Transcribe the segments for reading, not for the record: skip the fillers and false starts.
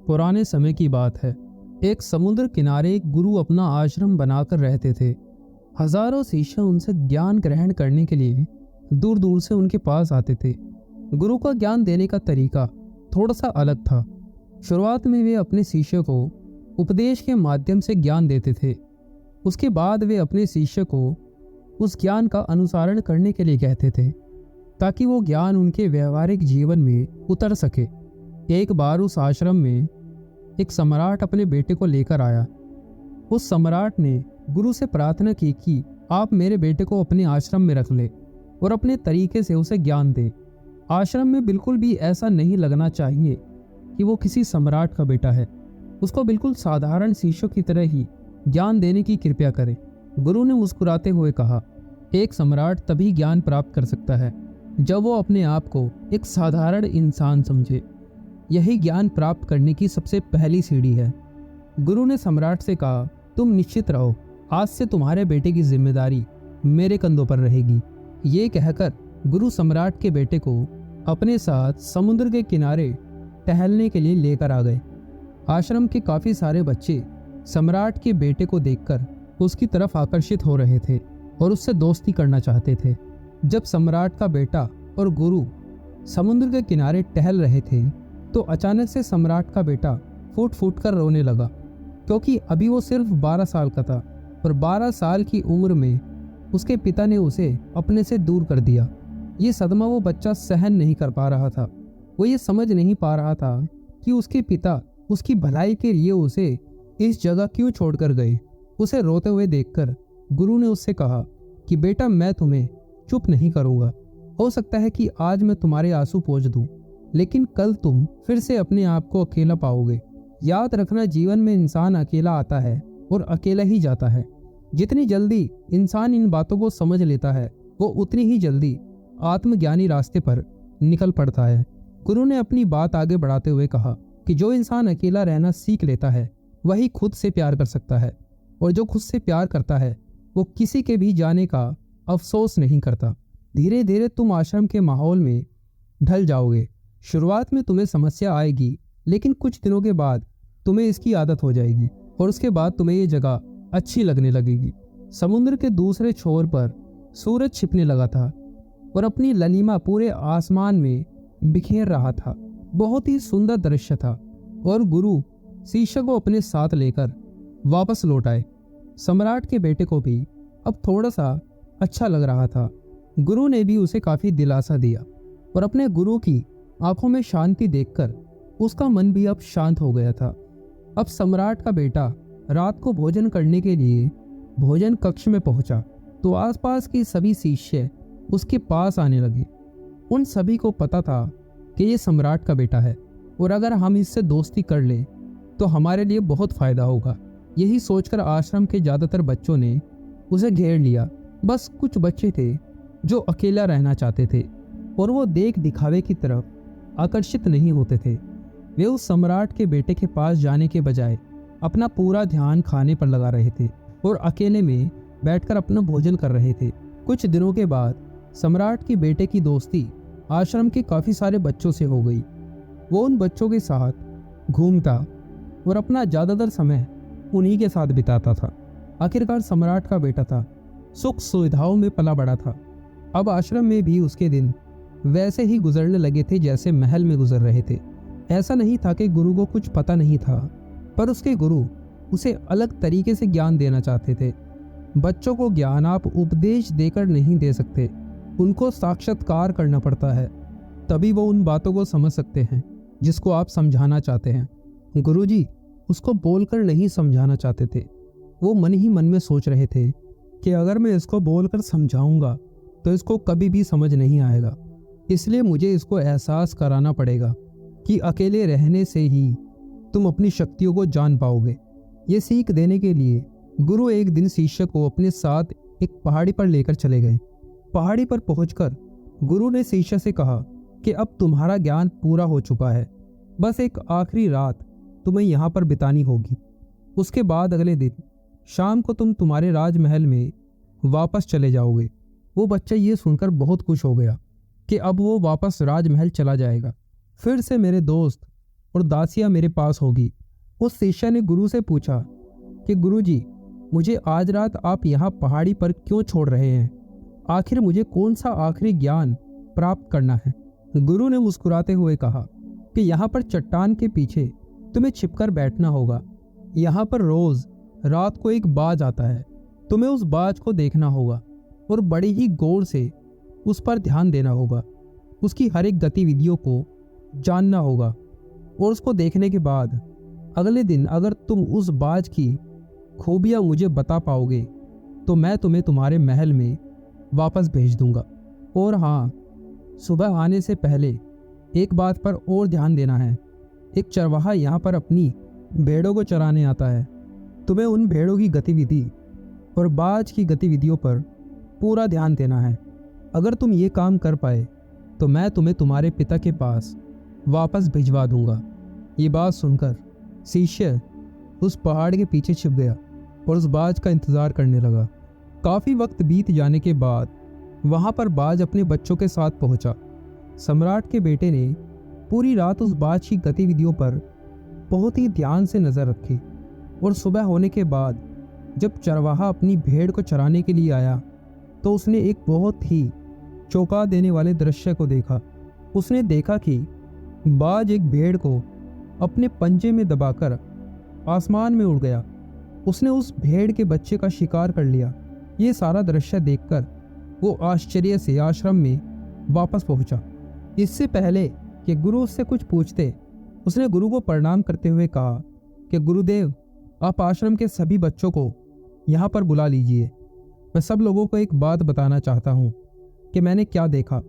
पुराने समय की बात है। एक समुद्र किनारे एक गुरु अपना आश्रम बनाकर रहते थे। हजारों शिष्य उनसे ज्ञान ग्रहण करने के लिए दूर दूर से उनके पास आते थे। गुरु का ज्ञान देने का तरीका थोड़ा सा अलग था। शुरुआत में वे अपने शिष्य को उपदेश के माध्यम से ज्ञान देते थे। उसके बाद वे अपने शिष्य को उस ज्ञान का अनुसरण करने के लिए कहते थे, ताकि वो ज्ञान उनके व्यवहारिक जीवन में उतर सके। एक बार उस आश्रम में एक सम्राट अपने बेटे को लेकर आया। उस सम्राट ने गुरु से प्रार्थना की कि आप मेरे बेटे को अपने आश्रम में रख ले और अपने तरीके से उसे ज्ञान दे। आश्रम में बिल्कुल भी ऐसा नहीं लगना चाहिए कि वो किसी सम्राट का बेटा है। उसको बिल्कुल साधारण शिष्यों की तरह ही ज्ञान देने की कृपया करें। गुरु ने मुस्कुराते हुए कहा, एक सम्राट तभी ज्ञान प्राप्त कर सकता है जब वो अपने आप को एक साधारण इंसान समझे। यही ज्ञान प्राप्त करने की सबसे पहली सीढ़ी है। गुरु ने सम्राट से कहा, तुम निश्चित रहो, आज से तुम्हारे बेटे की जिम्मेदारी मेरे कंधों पर रहेगी। ये कहकर गुरु सम्राट के बेटे को अपने साथ समुद्र के किनारे टहलने के लिए लेकर आ गए। आश्रम के काफी सारे बच्चे सम्राट के बेटे को देखकर उसकी तरफ आकर्षित हो रहे थे और उससे दोस्ती करना चाहते थे। जब सम्राट का बेटा और गुरु समुद्र के किनारे टहल रहे थे तो अचानक से सम्राट का बेटा फूट फूट कर रोने लगा, क्योंकि अभी वो सिर्फ 12 साल का था और 12 साल की उम्र में उसके पिता ने उसे अपने से दूर कर दिया। ये सदमा वो बच्चा सहन नहीं कर पा रहा था। वो ये समझ नहीं पा रहा था कि उसके पिता उसकी भलाई के लिए उसे इस जगह क्यों छोड़कर गए। उसे रोते हुए देखकर गुरु ने उससे कहा कि बेटा, मैं तुम्हें चुप नहीं करूँगा। हो सकता है कि आज मैं तुम्हारे आंसू पोंछ दूँ, लेकिन कल तुम फिर से अपने आप को अकेला पाओगे। याद रखना, जीवन में इंसान अकेला आता है और अकेला ही जाता है। जितनी जल्दी इंसान इन बातों को समझ लेता है, वो उतनी ही जल्दी आत्मज्ञानी रास्ते पर निकल पड़ता है। गुरु ने अपनी बात आगे बढ़ाते हुए कहा कि जो इंसान अकेला रहना सीख लेता है वही खुद से प्यार कर सकता है, और जो खुद से प्यार करता है वो किसी के भी जाने का अफसोस नहीं करता। धीरे धीरे तुम आश्रम के माहौल में ढल जाओगे। शुरुआत में तुम्हें समस्या आएगी, लेकिन कुछ दिनों के बाद तुम्हें इसकी आदत हो जाएगी और उसके बाद तुम्हें ये जगह अच्छी लगने लगेगी। समुद्र के दूसरे छोर पर सूरज छिपने लगा था और अपनी ललिमा पूरे आसमान में बिखेर रहा था। बहुत ही सुंदर दृश्य था और गुरु शिष्य को अपने साथ लेकर वापस लौट आए। सम्राट के बेटे को भी अब थोड़ा सा अच्छा लग रहा था। गुरु ने भी उसे काफी दिलासा दिया और अपने गुरु की आंखों में शांति देखकर उसका मन भी अब शांत हो गया था। अब सम्राट का बेटा रात को भोजन करने के लिए भोजन कक्ष में पहुंचा तो आसपास के सभी शिष्य उसके पास आने लगे। उन सभी को पता था कि ये सम्राट का बेटा है और अगर हम इससे दोस्ती कर लें तो हमारे लिए बहुत फायदा होगा। यही सोचकर आश्रम के ज्यादातर बच्चों ने उसे घेर लिया। बस कुछ बच्चे थे जो अकेला रहना चाहते थे और वो देख दिखावे की तरफ आकर्षित नहीं होते थे। वे उस सम्राट के बेटे के पास जाने के बजाय अपना पूरा ध्यान खाने पर लगा रहे थे और अकेले में बैठकर अपना भोजन कर रहे थे। कुछ दिनों के बाद सम्राट के बेटे की दोस्ती आश्रम के काफी सारे बच्चों से हो गई। वो उन बच्चों के साथ घूमता और अपना ज्यादातर समय उन्हीं के साथ बिताता था। आखिरकार सम्राट का बेटा था, सुख सुविधाओं में पला बड़ा था। अब आश्रम में भी उसके दिन वैसे ही गुजरने लगे थे जैसे महल में गुजर रहे थे। ऐसा नहीं था कि गुरु को कुछ पता नहीं था, पर उसके गुरु उसे अलग तरीके से ज्ञान देना चाहते थे। बच्चों को ज्ञान आप उपदेश देकर नहीं दे सकते, उनको साक्षात्कार करना पड़ता है, तभी वो उन बातों को समझ सकते हैं जिसको आप समझाना चाहते हैं। गुरुजी उसको बोलकर नहीं समझाना चाहते थे। वो मन ही मन में सोच रहे थे कि अगर मैं इसको बोलकर समझाऊंगा तो इसको कभी भी समझ नहीं आएगा, इसलिए मुझे इसको एहसास कराना पड़ेगा कि अकेले रहने से ही तुम अपनी शक्तियों को जान पाओगे। ये सीख देने के लिए गुरु एक दिन शिष्य को अपने साथ एक पहाड़ी पर लेकर चले गए। पहाड़ी पर पहुंचकर गुरु ने शिष्य से कहा कि अब तुम्हारा ज्ञान पूरा हो चुका है, बस एक आखिरी रात तुम्हें यहाँ पर बितानी होगी। उसके बाद अगले दिन शाम को तुम तुम्हारे राजमहल में वापस चले जाओगे। वो बच्चा ये सुनकर बहुत खुश हो गया कि अब वो वापस राजमहल चला जाएगा। फिर से मेरे दोस्त और दासियां मेरे पास होगी। उस शिष्य ने गुरु से पूछा कि गुरुजी, मुझे आज रात आप यहाँ पहाड़ी पर क्यों छोड़ रहे हैं? आखिर मुझे कौन सा आखिरी ज्ञान प्राप्त करना है? गुरु ने मुस्कुराते हुए कहा कि यहाँ पर चट्टान के पीछे तुम्हें छिपकर बैठना होगा। यहाँ पर रोज रात को एक बाज आता है, तुम्हें उस बाज को देखना होगा और बड़े ही गौर से उस पर ध्यान देना होगा। उसकी हर एक गतिविधियों को जानना होगा और उसको देखने के बाद अगले दिन अगर तुम उस बाज की खूबियाँ मुझे बता पाओगे तो मैं तुम्हें तुम्हारे महल में वापस भेज दूंगा। और हाँ, सुबह आने से पहले एक बात पर और ध्यान देना है। एक चरवाहा यहाँ पर अपनी भेड़ों को चराने आता है। तुम्हें उन भेड़ों की गतिविधि और बाज की गतिविधियों पर पूरा ध्यान देना है। अगर तुम ये काम कर पाए तो मैं तुम्हें तुम्हारे पिता के पास वापस भिजवा दूंगा। ये बात सुनकर शिष्य उस पहाड़ के पीछे छिप गया और उस बाज का इंतजार करने लगा। काफी वक्त बीत जाने के बाद वहां पर बाज अपने बच्चों के साथ पहुंचा। सम्राट के बेटे ने पूरी रात उस बाज की गतिविधियों पर बहुत ही ध्यान से नजर रखी और सुबह होने के बाद जब चरवाहा अपनी भेड़ को चराने के लिए आया तो उसने एक बहुत ही चौंका देने वाले दृश्य को देखा। उसने देखा कि बाज एक भेड़ को अपने पंजे में दबाकर आसमान में उड़ गया। उसने उस भेड़ के बच्चे का शिकार कर लिया। ये सारा दृश्य देखकर वो आश्चर्य से आश्रम में वापस पहुंचा। इससे पहले कि गुरु उससे कुछ पूछते, उसने गुरु को प्रणाम करते हुए कहा कि गुरुदेव, आप आश्रम के सभी बच्चों को यहाँ पर बुला लीजिए। मैं सब लोगों को एक बात बताना चाहता हूँ कि मैंने क्या देखा।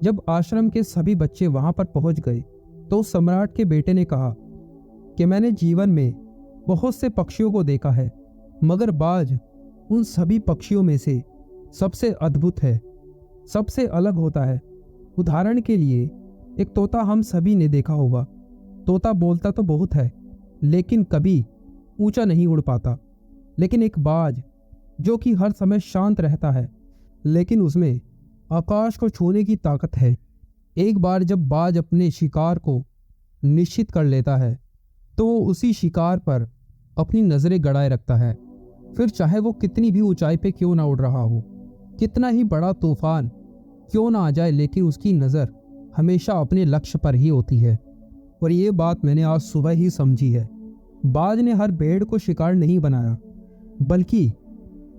जब आश्रम के सभी बच्चे वहाँ पर पहुँच गए तो उस सम्राट के बेटे ने कहा कि मैंने जीवन में बहुत से पक्षियों को देखा है, मगर बाज उन सभी पक्षियों में से सबसे अद्भुत है, सबसे अलग होता है। उदाहरण के लिए एक तोता हम सभी ने देखा होगा। तोता बोलता तो बहुत है लेकिन कभी ऊंचा नहीं उड़ पाता। लेकिन एक बाज जो कि हर समय शांत रहता है लेकिन उसमें आकाश को छूने की ताकत है। एक बार जब बाज अपने शिकार को निश्चित कर लेता है तो वो उसी शिकार पर अपनी नज़रें गड़ाए रखता है। फिर चाहे वो कितनी भी ऊंचाई पे क्यों ना उड़ रहा हो, कितना ही बड़ा तूफान क्यों ना आ जाए, लेकिन उसकी नज़र हमेशा अपने लक्ष्य पर ही होती है। और ये बात मैंने आज सुबह ही समझी है। बाज ने हर भेड़ को शिकार नहीं बनाया, बल्कि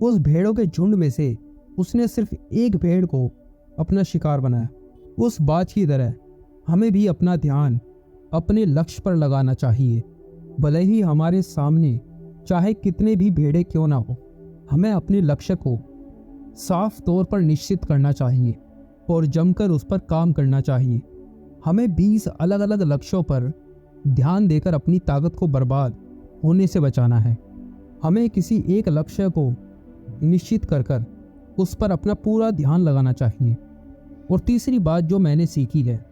उस भेड़ों के झुंड में से उसने सिर्फ एक भेड़ को अपना शिकार बनाया। उस बाज की तरह हमें भी अपना ध्यान अपने लक्ष्य पर लगाना चाहिए। भले ही हमारे सामने चाहे कितने भी भेड़े क्यों ना हो, हमें अपने लक्ष्य को साफ तौर पर निश्चित करना चाहिए और जमकर उस पर काम करना चाहिए। हमें 20 अलग अलग लक्ष्यों पर ध्यान देकर अपनी ताकत को बर्बाद होने से बचाना है। हमें किसी एक लक्ष्य को निश्चित कर उस पर अपना पूरा ध्यान लगाना चाहिए। और तीसरी बात जो मैंने सीखी है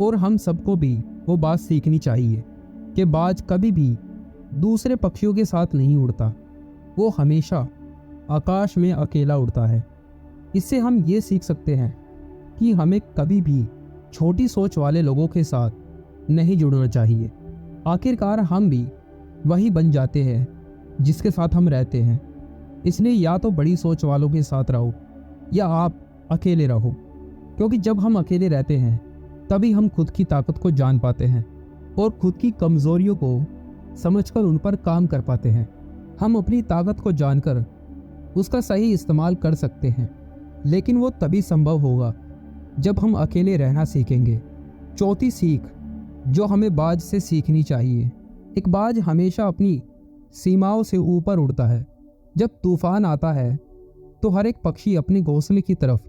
और हम सबको भी वो बात सीखनी चाहिए कि बाज कभी भी दूसरे पक्षियों के साथ नहीं उड़ता, वो हमेशा आकाश में अकेला उड़ता है। इससे हम ये सीख सकते हैं कि हमें कभी भी छोटी सोच वाले लोगों के साथ नहीं जुड़ना चाहिए। आखिरकार हम भी वही बन जाते हैं जिसके साथ हम रहते हैं। इसलिए या तो बड़ी सोच वालों के साथ रहो या आप अकेले रहो, क्योंकि जब हम अकेले रहते हैं तभी हम खुद की ताकत को जान पाते हैं और खुद की कमजोरियों को समझकर उन पर काम कर पाते हैं। हम अपनी ताकत को जानकर उसका सही इस्तेमाल कर सकते हैं, लेकिन वो तभी संभव होगा जब हम अकेले रहना सीखेंगे। चौथी सीख जो हमें बाज से सीखनी चाहिए। एक बाज हमेशा अपनी सीमाओं से ऊपर उड़ता है। जब तूफान आता है तो हर एक पक्षी अपने घोंसले की तरफ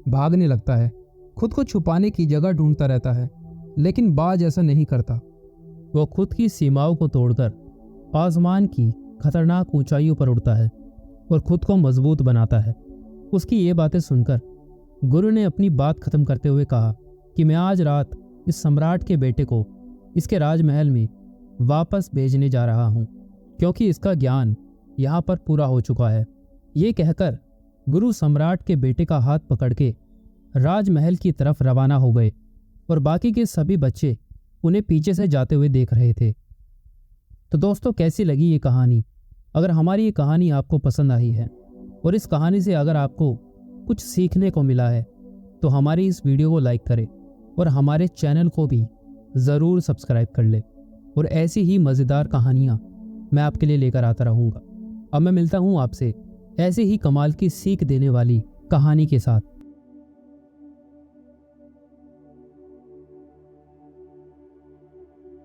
भागने लगता है, खुद को छुपाने की जगह ढूंढता रहता है। लेकिन बाज ऐसा नहीं करता। वो खुद की सीमाओं को तोड़कर आसमान की खतरनाक ऊंचाइयों पर उड़ता है और खुद को मजबूत बनाता है। उसकी ये बातें सुनकर गुरु ने अपनी बात खत्म करते हुए कहा कि मैं आज रात इस सम्राट के बेटे को इसके राजमहल में वापस भेजने जा रहा हूँ, क्योंकि इसका ज्ञान यहाँ पर पूरा हो चुका है। ये कहकर गुरु सम्राट के बेटे का हाथ पकड़ के राजमहल की तरफ रवाना हो गए और बाकी के सभी बच्चे उन्हें पीछे से जाते हुए देख रहे थे। तो दोस्तों, कैसी लगी ये कहानी? अगर हमारी ये कहानी आपको पसंद आई है और इस कहानी से अगर आपको कुछ सीखने को मिला है तो हमारी इस वीडियो को लाइक करें और हमारे चैनल को भी ज़रूर सब्सक्राइब कर ले। और ऐसी ही मज़ेदार कहानियाँ मैं आपके लिए लेकर आता रहूँगा। अब मैं मिलता हूँ आपसे ऐसे ही कमाल की सीख देने वाली कहानी के साथ।